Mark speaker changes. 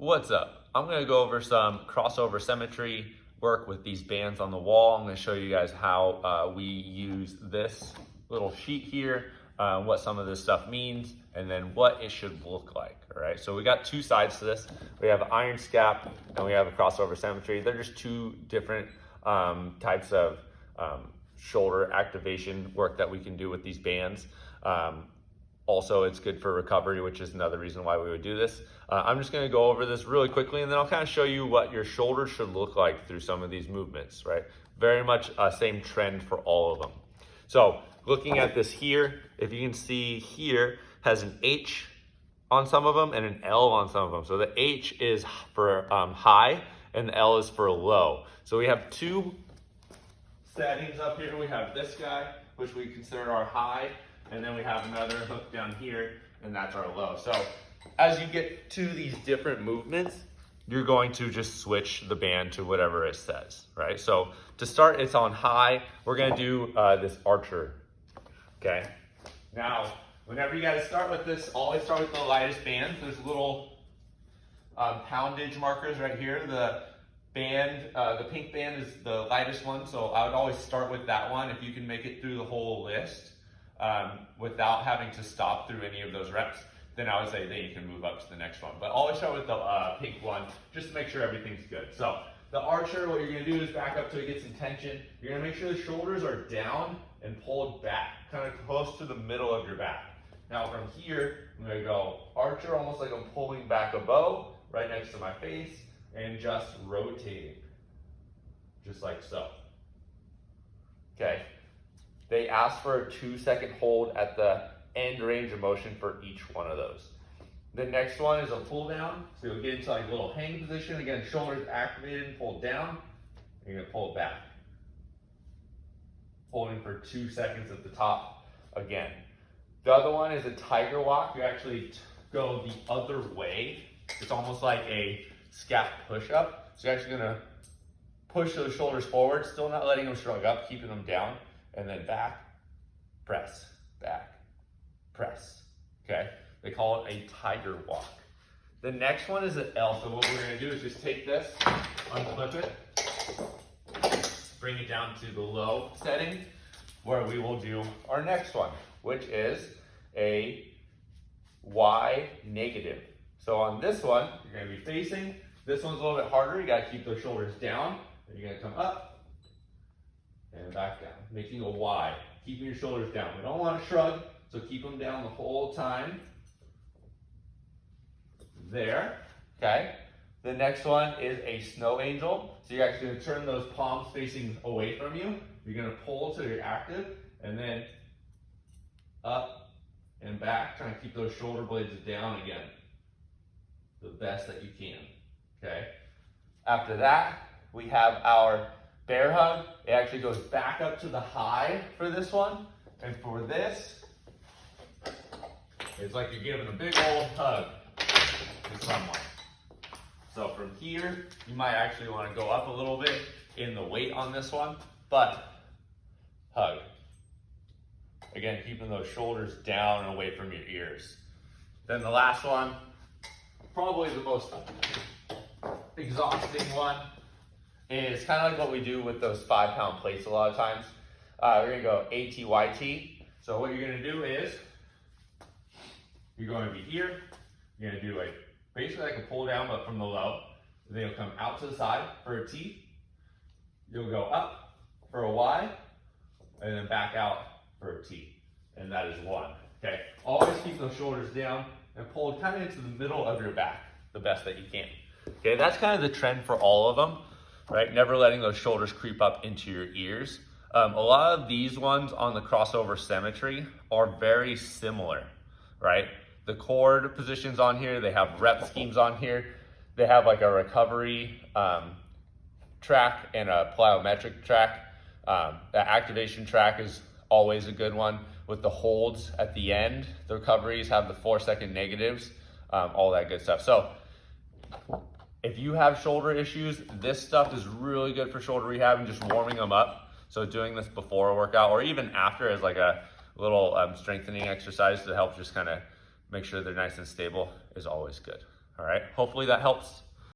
Speaker 1: What's up? I'm gonna go over some crossover symmetry work with these bands on the wall. I'm gonna show you guys how we use this little sheet here, what some of this stuff means, and then what it should look like, all right? So we got two sides to this. We have iron scap and we have a crossover symmetry. They're just two different types of shoulder activation work that we can do with these bands. Also, it's good for recovery, which is another reason why we would do this. I'm just gonna go over this really quickly and then I'll kind of show you what your shoulder should look like through some of these movements, right? Very much same trend for all of them. So looking at this here, if you can see here, has an H on some of them and an L on some of them. So the H is for high and the L is for low. So we have two settings up here. We have this guy, which we consider our high, and then we have another hook down here, and that's our low. So as you get to these different movements, you're going to just switch the band to whatever it says, right? So to start, it's on high. We're gonna do this archer, okay? Now, whenever you guys start with this, always start with the lightest band. There's little poundage markers right here. The band, the pink band is the lightest one, so I would always start with that one if you can make it through the whole list without having to stop through any of those reps. Then I would say then you can move up to the next one. But always start with the pink one just to make sure everything's good. So the archer, what you're gonna do is back up till it gets some tension. You're gonna make sure the shoulders are down and pulled back, kind of close to the middle of your back. Now from here, I'm gonna go archer, almost like I'm pulling back a bow right next to my face and just rotating, just like so. Okay. They ask for a 2-second hold at the end range of motion for each one of those. The next one is a pull down. So you'll get into like a little hang position. Again, shoulders activated and pulled down. You're gonna pull it back. Holding for 2 seconds at the top again. The other one is a tiger walk. You actually go the other way. It's almost like a scap push-up. So you're actually gonna push those shoulders forward, still not letting them shrug up, keeping them down, and then back, press, back, press, okay? They call it a tiger walk. The next one is an L. So what we're gonna do is just take this, unclip it, bring it down to the low setting, where we will do our next one, which is a Y negative. So on this one, you're gonna be facing. This one's a little bit harder. You gotta keep those shoulders down. Then you're gonna come up and back down, making a Y, keeping your shoulders down. We don't want to shrug, so keep them down the whole time. There, okay? The next one is a snow angel. So you're actually gonna turn those palms facing away from you. You're gonna pull till you're active, and then up and back, trying to keep those shoulder blades down again, the best that you can, okay? After that, we have our bear hug. It actually goes back up to the high for this one. And for this, it's like you're giving a big old hug to someone. So from here, you might actually want to go up a little bit in the weight on this one, but hug. Again, keeping those shoulders down and away from your ears. Then the last one, probably the most exhausting one, is kind of like what we do with those 5-pound plates a lot of times. We're gonna go ATYT. So what you're gonna do is, you're going to be here, you're gonna do basically like a pull down, but from the low. Then you'll come out to the side for a T. You'll go up for a Y, and then back out for a T. And that is one, okay? Always keep those shoulders down and pull kind of into the middle of your back, the best that you can. Okay, that's kind of the trend for all of them. Right, never letting those shoulders creep up into your ears. A lot of these ones on the crossover symmetry are very similar, right? The cord positions on here, they have rep schemes on here. They have like a recovery track and a plyometric track. The activation track is always a good one with the holds at the end. The recoveries have the 4-second negatives, all that good stuff. So if you have shoulder issues, this stuff is really good for shoulder rehab and just warming them up. So doing this before a workout or even after as like a little strengthening exercise to help just kind of make sure they're nice and stable is always good. All right, hopefully that helps.